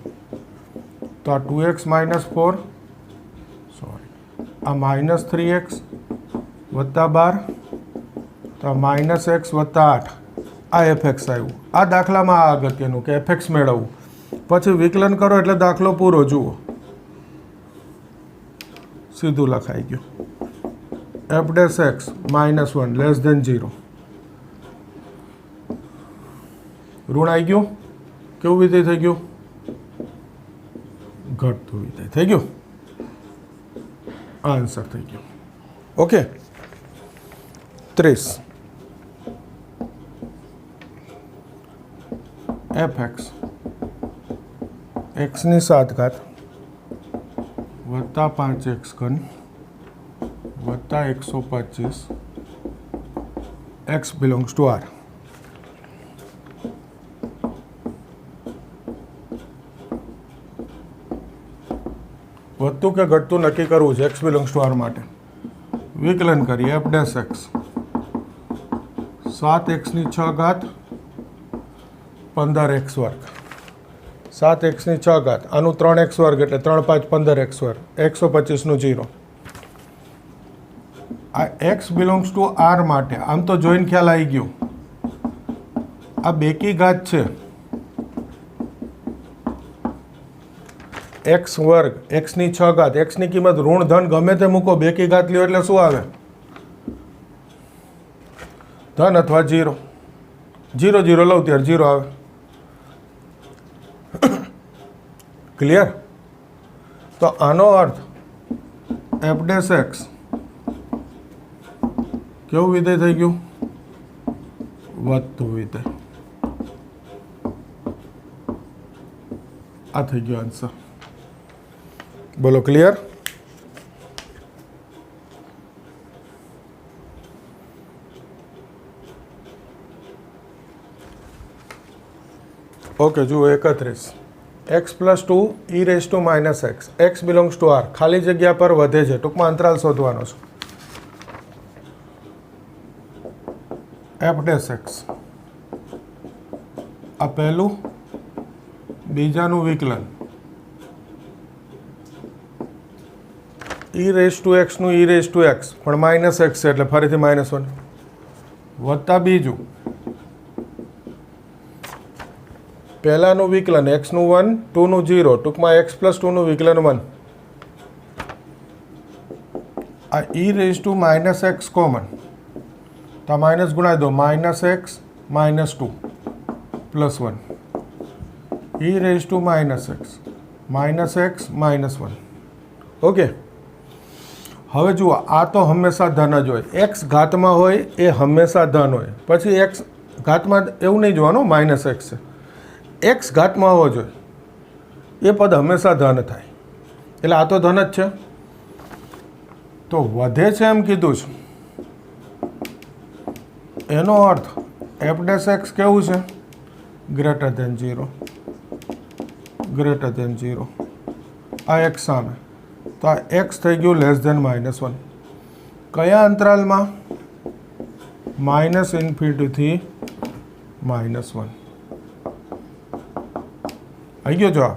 તો આ 2x માઇનસ 4, આ માઇનસ 3x વત્તા 12, તો આ માઇનસ x વત્તા 8, આ fx આવ્યું. આ દાખલામાં આ અગત્યનું કે fx મેળવવું, પછી વિકલન કરો એટલે દાખલો પૂરો. જુઓ, સીધું લખાઈ ગયું, f dash x minus 1 less than 0. ઋણ આવી ગયું, કેવું વિધેય થઈ ગયું, ઘટતું વિધેય થઈ ગયું. આન્સર થઈ ગયો. ઓકે, 30 fx x ની 7 ઘાત વત્તા 5x ઘન વત્તા 125 x બિલોંગ્સ ટુ r. વધતું કે ઘટતું નક્કી કરવું છે x બિલોંગ્સ ટુ r માટે. વિકલન કરીએ, f ડેશ x 7x ની 6 ઘાત 15x વર્ગ, 7x ની 6 ઘાત, આનું 3x વર્ગ એટલે 3 5 15x વર્ગ, 125 નું 0. આ x બિલોંગ્સ ટુ r માટે આમ તો જોઈને ખ્યાલ આવી ગયો, આ બેકી ઘાત છે x વર્ગ, x ની 6 ઘાત, x ની કિંમત ઋણ ધન ગમે તે મૂકો, બેકી ઘાત લ્યો એટલે શું આવે, ધન અથવા 0. 0 0 લઉં ત્યારે 0 આવે. ક્લિયર? તો આનો અર્થ f ડેશ x કેવું વિધેય થઈ ગયું, વધતું વિધેય. આ થઈ ગયો આન્સર. બોલો, ક્લિયર? ઓકે, જુઓ 31 x plus 2 e raise to minus x, x belongs to r, ખાલી જગ્યા પર વધે છે, ટૂંકમાં અંતરાલ શોધવાનો છે. f ડેશ x આ પહેલું, બીજાનું વિકલન, e રેઝ ટુ x નું e રેઝ ટુ x પણ માઇનસ x છે એટલે ફરીથી માઇનસ 1 વત્તા બીજું, પહેલાનું વિકલન x નું 1 2 નું 0, ટૂંકમાં x પ્લસ 2 નું વિકલન 1. આ e raise to minus x common, તો માઇનસ ગુણાઈ દો, minus x minus 2 plus 1, e raise to minus x minus 1. Okay, હવે જુઓ, આ તો હંમેશા ધન જ હોય, x ઘાતમાં હોય એ હંમેશા ધન હોય. પછી x ઘાતમાં એવું નહીં જોવાનું માઇનસ x છે, x ઘાતમાં હોવો જોઈએ, એ પદ હંમેશા ધન થાય, એટલે આ તો ધન જ છે. તો વધે છે એમ કીધું છે, એનો અર્થ f ડેશ x કેવું છે, ગ્રેટર દેન 0, ગ્રેટર દેન 0. આ x સામે, તો આ x થઈ ગયું લેસ દેન માઇનસ 1. કયા અંતરાલમાં, માઇનસ ઇન્ફિનિટીથી -1. આવી ગયો જવાબ.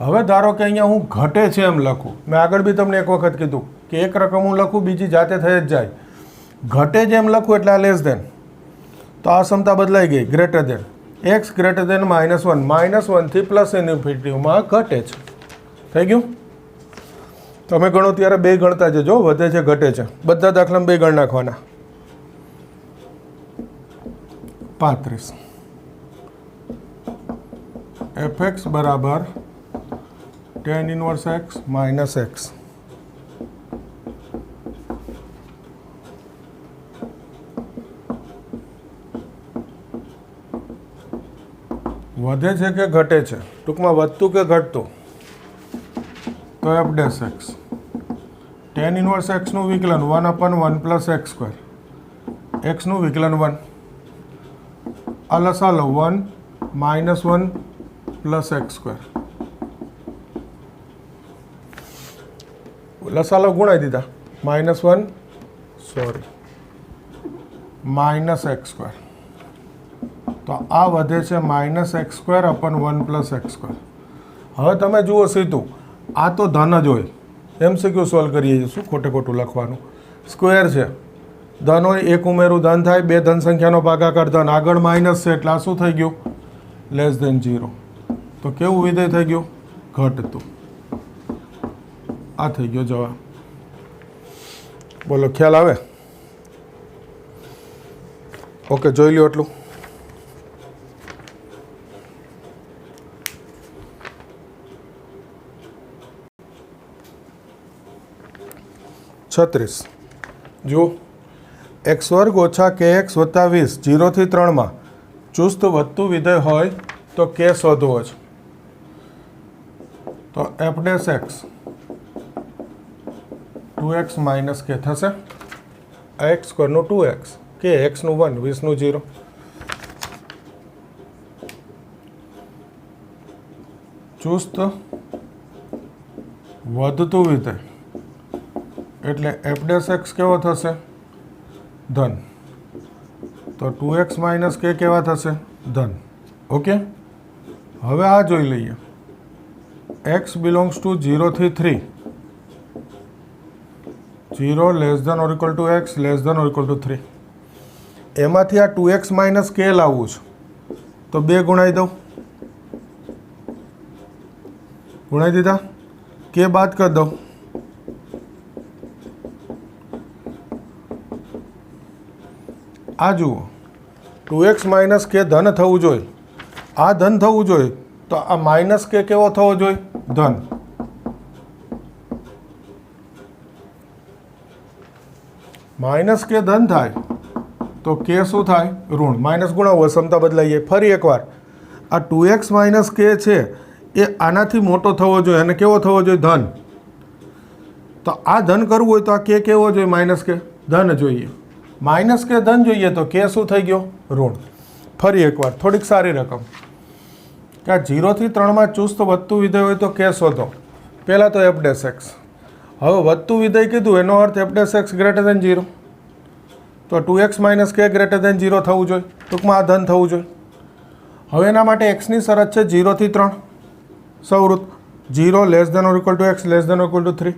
હવે ધારો કે અહીંયા હું ઘટે છે એમ લખું, મેં આગળ બી તમને એક વખત કીધું કે એક રકમ હું લખું બીજી જાતે થઈ જ જાય. ઘટે જેમ લખું એટલે આ લેસ ધેન, તો આ ક્ષમતા બદલાઈ ગઈ, greater than. X greater than -1, -1 થી પ્લસ ઇન્ફિનિટીમાં ઘટે છે. થઈ ગયું? તમે ગણો ત્યારે બે ગણતા જજો, વધે છે ઘટે છે, બધા દાખલામાં બે ગણ નાખવાના. 35 fx બરાબર tan inverse x minus x. વધે છે કે ઘટે છે? ટૂંકમાં વધતું કે ઘટતું? તો f dash x. tan inverse x નું વિકલન 1/1 પ્લસ x સ્ક્વેર, x નું વિકલન 1. આ લસા લો 1 -1 પ્લસ x સ્ક્વેર. લસા લો ગુણાઈ દીધા, -1 સોરી માઇનસ x સ્ક્વેર. તો આ વધે છે -x square અપન 1 plus x square. હવે તમે જુઓ સીધું, આ તો ધન જ હોય. MCQ સોલ્વ કરીએ છીએ, શું ખોટે ખોટું લખવાનું? સ્ક્વેર છે, ધન હોય, એક ઉમેરું ધન થાય, બે ધન સંખ્યાનો ભાગાકાર ધન, આગળ માઇનસ છે એટલે આ શું થઈ ગયું? Less than 0. તો કેવું વિધેય થઈ ગયું? ઘટતું. આ થઈ ગયો જવાબ. બોલો, ખ્યાલ આવે? ઓકે, જોઈ લ્યો એટલું. છત્રીસ જુઓ, x વર્ગ ઓછા kx વત્તા 20 0 થી 3 માં ચુસ્ત વધતું વિધેય હોય તો k શોધવો છે. તો f dash x 2x minus k થશે. x સ્ક્વેરનું 2x, k x નું 1, 20 નું 0. ચુસ્ત વધતું વિધેય એટલે f ડેશ x કેવો થશે? ધન. તો 2x માઇનસ k કેવા થશે? ધન. ઓકે, હવે આ જોઈ લઈએ. x બિલોંગ્સ ટુ 0 થી 3, 0 less than or equal to x less than or equal to 3. એમાંથી આ 2x માઇનસ k લાવવું છે, તો 2 ગુણાઈ દઉં. ગુણાઈ દીધા, k બાદ કરી દઉં. આ જુઓ, 2x માઇનસ કે ધન થવું જોઈએ, આ ધન થવું જોઈએ, તો આ માઇનસ કે કેવો થવો જોઈએ? ધન. માઇનસ કે ધન થાય તો કે શું થાય? ઋણ. માઇનસ ગુણાવો, ક્ષમતા બદલાઈએ. ફરી એકવાર, આ 2x માઇનસ કે છે એ આનાથી મોટો થવો જોઈએ, અને કેવો થવો જોઈએ? ધન. તો આ ધન કરવું હોય તો આ કે કેવો જોઈએ? માઇનસ કે ધન જોઈએ. માઇનસ કે ધન જોઈએ તો કે શું થઈ ગયો? ઋણ. ફરી એકવાર, થોડીક સારી રકમ કે આ 0 થી 3 માં ચુસ્ત વધતું વિધેય હોય તો કે શોધો. પહેલાં તો f ડેશ x. હવે વધતું વિધેય કીધું એનો અર્થ f dash x greater than 0. તો 2x માઇનસ કે ગ્રેટર દેન 0 થવું જોઈએ, ટૂંકમાં આ ધન થવું જોઈએ. હવે એના માટે xની શરત છે 0 થી 3 સવૃત્ત, 0 less than or equal to x less than or equal to 3.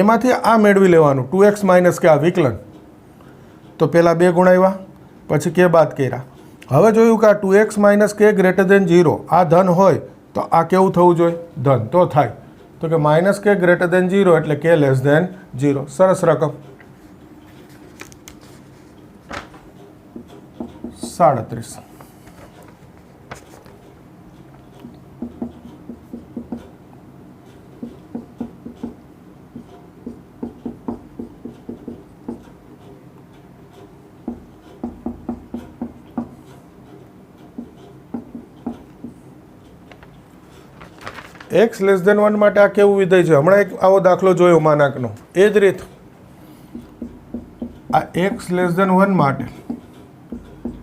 એમાંથી આ મેળવી લેવાનું, 2x માઇનસ કે આ વિકલન. તો પહેલાં 2 ગુણાવ્યા, પછી કે બાદ કર્યા. હવે જોયું કે આ 2x માઇનસ કે ગ્રેટર દેન 0 આ ધન હોય તો આ કેવું થવું જોઈએ? ધન. તો થાય તો કે માઇનસ કે ગ્રેટર દેન 0 એટલે કે લેસ ધેન 0. સરસ રકમ. 37 x લેસ ધેન 1 માટે આ કેવું વિધેય છે? હમણાં એક આવો દાખલો જોયો માનાંકનો. એ જ રીત આ x લેસ ધેન 1 માટે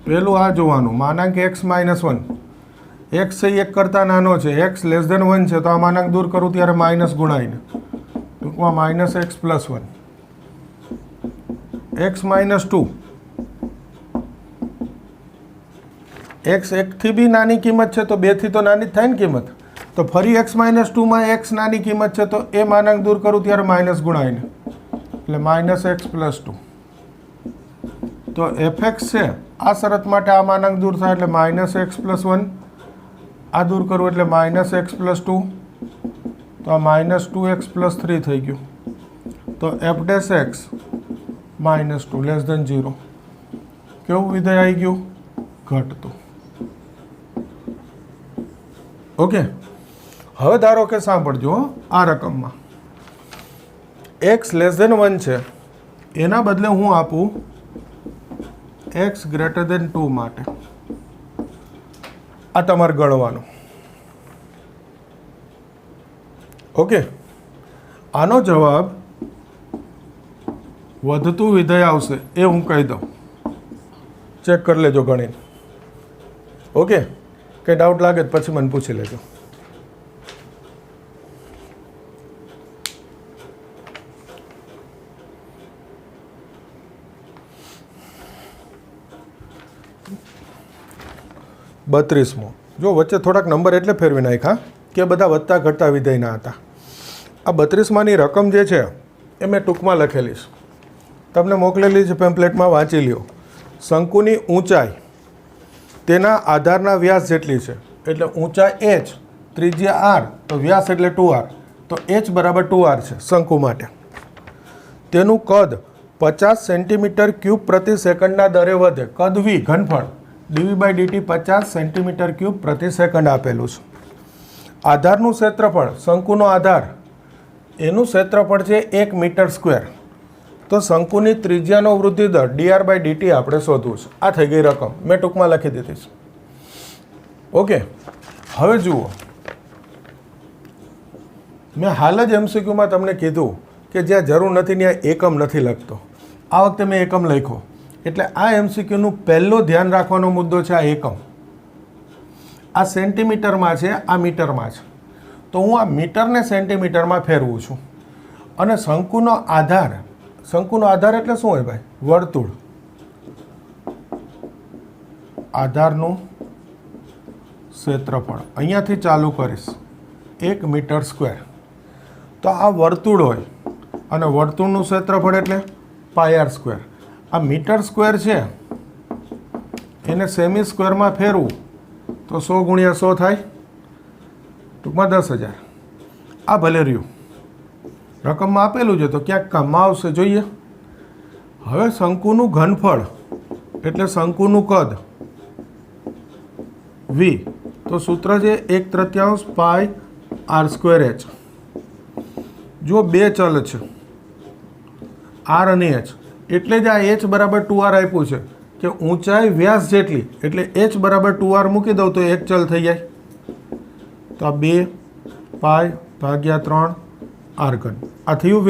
પહેલું આ જોવાનું, માનાંક x માઇનસ 1. x છે 1 કરતાં નાનો છે, x લેસ ધેન 1 છે, તો આ માનાંક દૂર કરું ત્યારે માઇનસ ગુણાઈને, ટૂંકમાં minus x plus 1. x minus 2, x 1 થી બી નાની કિંમત છે તો 2 થી તો નાની જ થાય ને કિંમત. તો ફરી x માઇનસ ટુમાં x નાની કિંમત છે તો એ માનાંક દૂર કરું ત્યારે માઇનસ ગુણાઈને એટલે માઇનસ એક્સ પ્લસ ટુ. તો fx છે આ શરત માટે આ માનાંક દૂર થાય એટલે માઇનસ એક્સ પ્લસ વન. આ દૂર કરવું એટલે માઇનસ એક્સ પ્લસ ટુ. તો આ minus two x plus three થઈ ગયું. તો f dash x minus two less than 0. કેવું વિધેય આવી ગયું? ઘટતું. ઓકે, હવે ધારો કે સાંભળજો, આ રકમમાં એક્સ લેસ દેન 1 છે, એના બદલે હું આપું એક્સ ગ્રેટર દેન 2 માટે. આ તમારે ગણવાનું. ઓકે, આનો જવાબ વધતું વિધેય આવશે એ હું કહી દઉં. ચેક કરી લેજો ગણીને. ઓકે, કંઈ ડાઉટ લાગે તો પછી મને પૂછી લેજો. બત્રીસમો. જો વચ્ચે થોડાક નંબર એટલે ફેરવી નાખ્યા કે બધા વધતા ઘટતા વિધેયના હતા. આ 32માની રકમ જે છે એ મેં ટૂંકમાં લખેલી છે, તમને મોકલેલી છે પેમ્પલેટમાં, વાંચી લ્યો. શંકુની ઊંચાઈ તેના આધારના વ્યાસ જેટલી છે, એટલે ઊંચાઈ h, ત્રિજ્યા r, તો વ્યાસ એટલે 2r, તો h બરાબર 2r છે શંકુ માટે. તેનું કદ 50 સેન્ટીમીટર ક્યુબ પ્રતિ સેકન્ડના દરે વધે. કદ v, ઘનફળ dv/dt 50 સેન્ટીમીટર ક્યુબ પ્રતિ સેકન્ડ આપેલું છે. આધારનું ક્ષેત્રફળ, શંકુનો આધાર, એનું ક્ષેત્રફળ છે 1 મીટર સ્ક્વેર. તો શંકુની ત્રિજ્યાનો વૃદ્ધિ દર dr/dt આપણે શોધવું છે. આ થઈ ગઈ રકમ, મેં ટૂંકમાં લખી દીધી છે. ઓકે, હવે જુઓ, મેં હાલ જ MCQમાં તમને કીધું કે જ્યાં જરૂર નથી ત્યાં એકમ નથી લખતો. આ વખતે મેં એકમ લખ્યો, એટલે આ MCQનું પહેલો ધ્યાન રાખવાનો મુદ્દો છે આ એકમ. આ સેન્ટીમીટરમાં છે, આ મીટરમાં છે, તો હું આ મીટરને સેન્ટીમીટરમાં ફેરવું છું. અને શંકુનો આધાર, શંકુનો આધાર એટલે શું હોય ભાઈ? વર્તુળ. આધારનું ક્ષેત્રફળ અહીંયાથી ચાલુ કરીશ 1 મીટર સ્ક્વેર. તો આ વર્તુળ હોય અને વર્તુળનું ક્ષેત્રફળ એટલે પાય r સ્ક્વેર. આ મીટર સ્ક્વેર છે એને સેમી સ્ક્વેરમાં ફેરવું તો 100 ગુણ્યા 100 થાય, ટૂંકમાં 10,000. આ ભલે રહ્યું, રકમમાં આપેલું છે તો ક્યાંક કામમાં આવશે, જોઈએ. હવે શંકુનું ઘનફળ એટલે શંકુનું કદ v, તો સૂત્ર છે 1/3 પાય r સ્ક્વેર h. જો બે ચલ છે r અને h, એટલે જ આ h બરાબર 2r આપ્યું છે કે ઊંચાઈ વ્યાસ જેટલી, એટલે h બરાબર 2r મૂકી દઉં તો એક ચલ થઈ જાય. તો આ 2 પાય ભાગ્યા 3 r ઘન. આ થયું v.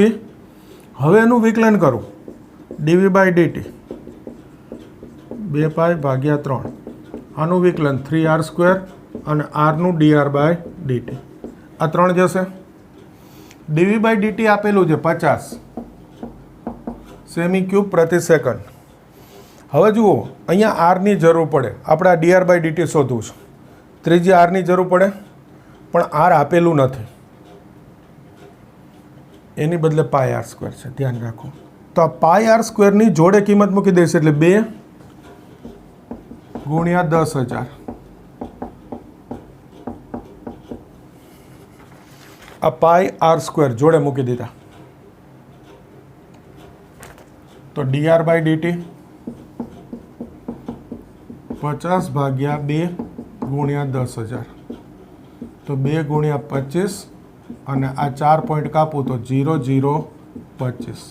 હવે એનું વિકલન કરું, dv/dt 2 પાય ભાગ્યા 3, આનું વિકલન 3r સ્ક્વેર અને rનું dr/dt. આ 3 જશે. dv/dt આપેલું છે 50 સેમી ક્યુબ પ્રતિ સેકન્ડ. હવે જુઓ, અહીંયા r ની જરૂર પડે, આપણે આ dr/dt શોધવું છે. ત્રીજી r ની જરૂર પડે, પણ r આપેલું નથી, એની બદલે પાય r સ્ક્વેર છે, ધ્યાન રાખો. તો આ પાય r સ્ક્વેરની જોડે કિંમત મૂકી દઈશ એટલે 2 ગુણ્યા 10,000. આ પાય r સ્ક્વેર જોડે મૂકી દીધા. તો dr/dt 50 ભાગ્યા 2 ગુણ્યા 10,000, તો 2 ગુણ્યા 25 અને આ 4 પોઈન્ટ કાપું તો 0,025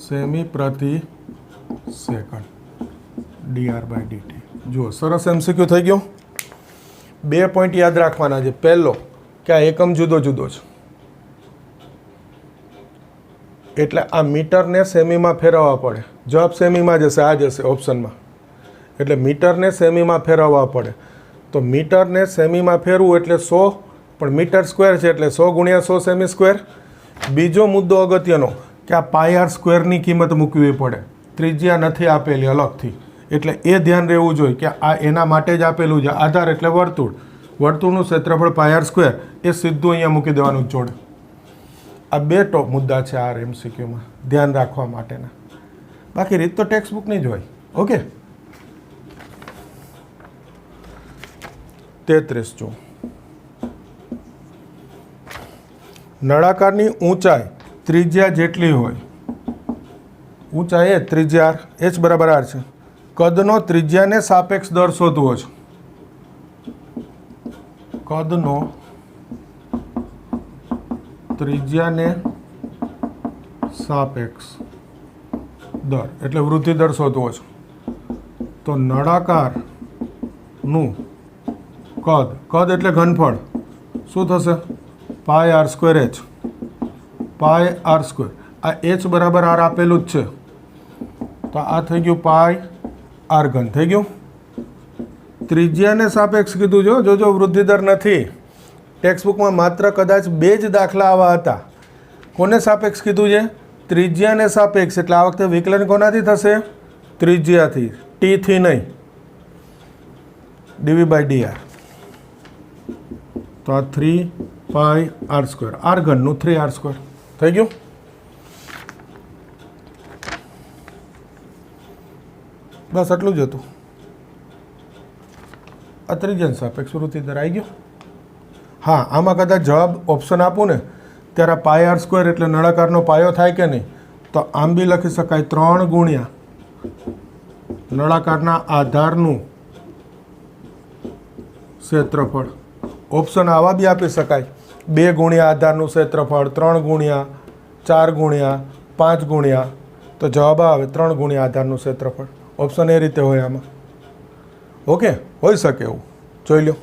સેમી પ્રતિ સેકન્ડ dr/dt. જુઓ, સરસ MCQ થઈ ગયો. 2 પોઈન્ટ યાદ રાખવાના છે. પહેલો કે આ એકમ જુદો જુદો છે, એટલે આ મીટરને સેમીમાં ફેરવવા પડે. જવાબ સેમીમાં જશે, આ જશે ઓપ્શનમાં, એટલે મીટરને સેમીમાં ફેરવવા પડે. તો મીટરને સેમીમાં ફેરવું એટલે 100, પણ મીટર સ્ક્વેર છે એટલે 100 ગુણ્યા 100 સેમી સ્ક્વેર. બીજો મુદ્દો અગત્યનો કે આ પાય r સ્ક્વેરની કિંમત મૂકવી પડે, ત્રિજ્યા નથી આપેલી અલગથી, એટલે એ ધ્યાન રહેવું જોઈએ કે આ એના માટે જ આપેલું છે. આધાર એટલે વર્તુળ, વર્તુળનું ક્ષેત્રફળ πr² એ સીધું અહીંયા મૂકી દેવાનું જોડે. આ બે ટોપ મુદ્દા છે આ MCQમાં ધ્યાન રાખવા માટેના. બાકી રીત તો ટેક્સ્ટ બુકની જ હોય. ઓકે. 33 જો નળાકારની ઊંચાઈ ત્રિજ્યા જેટલી હોય, ઊંચાઈ એ ત્રિજ્યા h બરાબર r છે, કદનો ત્રિજ્યાને સાપેક્ષ દર શોધવો છે. કદનો ત્રિજ્યાને સાપેક્ષ દર એટલે વૃદ્ધિ દર શોધવો છે. તો નળાકારનું કદ એટલે ઘનફળ શું થશે? πr²h. πr². આ h બરાબર r આપેલું જ છે, તો આ થઈ ગયું πr³ થઈ ગયું. ત્રિજ્યાને સાપેક્ષ કીધું જો વૃદ્ધિ દર નથી. ટેક્સ્ટબુકમાં માત્ર કદાચ 2 જ દાખલા આવા હતા. કોને સાપેક્ષ કીધું છે? ત્રિજ્યાને સાપેક્ષ. એટલે આ વખતે વિકલન કોનાથી થશે? ત્રિજ્યાથી, t થી નહીં. dv/dr. તો આ 3πr², r³ 3r² થઈ ગયું. બસ આટલું જ હતું. આ ત્રિજ્યાને સાપેક્ષ વૃદ્ધિ દર આવી ગયો. હા, આમાં કદાચ જવાબ ઓપ્શન આપું ને ત્યારે πr² એટલે નળાકારનો પાયો થાય કે નહીં, તો આમ બી લખી શકાય 3 ગુણ્યા નળાકારના આધારનું ક્ષેત્રફળ. ઓપ્શન આવા બી આપી શકાય, 2 ગુણ્યા આધારનું ક્ષેત્રફળ, 3 ગુણ્યા, 4 ગુણ્યા, 5 ગુણ્યા. તો જવાબ આવે 3 ગુણ્યા આધારનું ક્ષેત્રફળ. ઓપ્શન એ રીતે હોય આમાં. ઓકે, હોઈ શકે એવું. જોઈ લો.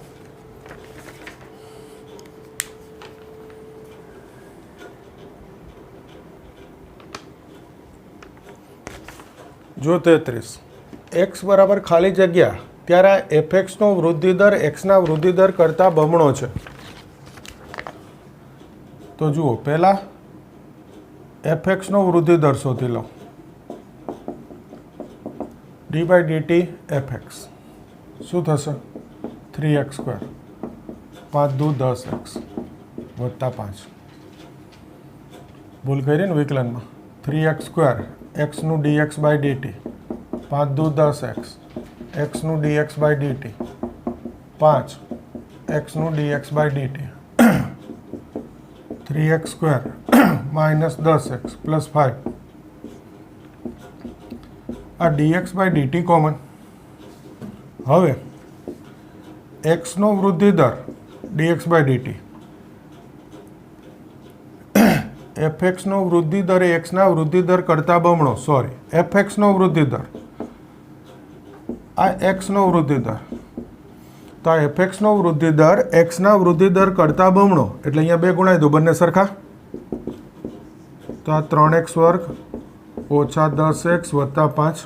જો 33 x બરાબર ખાલી જગ્યા ત્યારે fx નો વૃદ્ધિ દર x ના વૃદ્ધિ દર કરતાં બમણો છે. તો જુઓ, પહેલા fx નો વૃદ્ધિ દર શોધી લો. d/dt fx શું થશે? 3x², 5 દુ 10x વત્તા 5. ભૂલ કરી ને વિકલનમાં. 3x², xનું dx/dt, 5 દુ 10x, xનું dx/dt, 5 xનું dx/dt, 3x² minus 10x plus 5. આ dx/dt કોમન. હવે xનો વૃદ્ધિ દર dx/dt, fxનો વૃદ્ધિ દર એ xના વૃદ્ધિ દર કરતાં બમણો. સોરી, fxનો વૃદ્ધિ દર, આ xનો વૃદ્ધિ દર. તો આ fxનો વૃદ્ધિ દર xના વૃદ્ધિ દર કરતાં બમણો એટલે અહીંયા 2 ગુણાઈ દો, બંને સરખા. તો આ 3x² ઓછા 10x વત્તા 5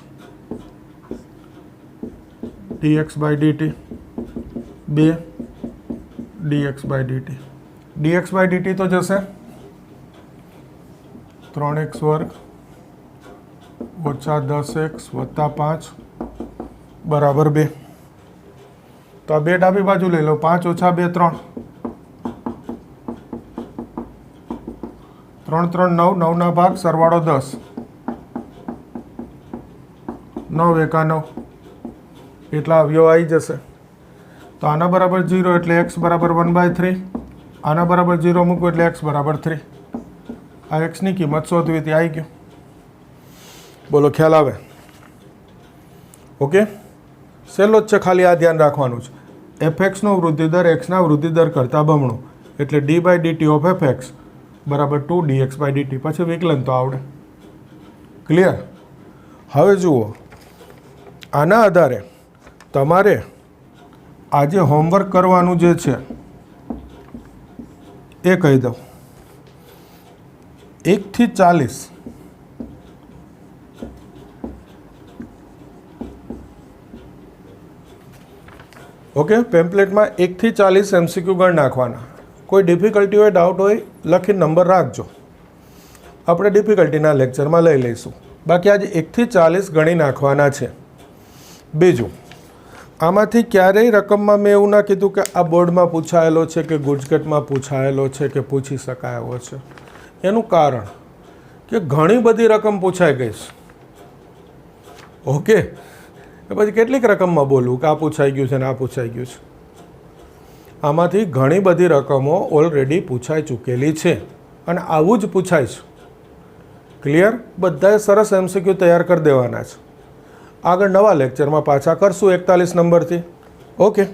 dx/dt, 2 dx/dt. dx/dt તો જશે 3x² ઓછા 10x વત્તા 5 બરાબર 2. તો આ 2 ડાબી બાજુ લઈ લો. 5 ઓછા 2 3, 3 3 9, 9 ના ભાગ સરવાળો 10, 9 એકા 9 એટલા અવયવ આવી જશે. તો આના બરાબર 0 એટલે x બરાબર 1/3, આના બરાબર 0 મૂકો એટલે x બરાબર 3. આ xની કિંમત શોધવી હતી, આવી ગયું. બોલો, ખ્યાલ આવે? ઓકે, સહેલો જ છે, ખાલી આ ધ્યાન રાખવાનું છે. fxનો વૃદ્ધિ દર xના વૃદ્ધિ દર કરતાં બમણો એટલે d/dt ઓફ fx બરાબર 2 dx/dt. પછી વિકલન તો આવડે. ક્લિયર? હવે જુઓ, આના આધારે તમારે આજે હોમવર્ક કરવાનું જે છે એ કહી દઉં. 1 થી 40 ઓકે, પેમ્પલેટમાં 1 થી 40 MCQ ગણ નાખવાના. કોઈ ડિફિકલ્ટી હોય, ડાઉટ હોય, લખીને નંબર રાખજો. આપણે ડિફિકલ્ટીના લેક્ચરમાં લઈ લઈશું. બાકી આજે 1 થી 40 ગણી નાખવાના છે. બીજું, આમાંથી ક્યારેય રકમમાં મેં એવું ના કીધું કે આ બોર્ડમાં પૂછાયેલો છે કે ગુજકેટમાં પૂછાયેલો છે કે પૂછી શકાય એવો છે. એનું કારણ કે ઘણી બધી રકમ પૂછાઈ ગઈ છે. ઓકે, પછી કેટલીક રકમમાં બોલવું કે આ પૂછાઈ ગયું છે ને આ પૂછાઈ ગયું છે. આમાંથી ઘણી બધી રકમો ઓલરેડી પૂછાઈ ચૂકેલી છે અને આવું જ પૂછાય છે. ક્લિયર? બધાએ સરસ MCQ તૈયાર કરી દેવાના છે. આગળ નવા લેક્ચરમાં પાછા કરશું 41 નંબરથી. ઓકે.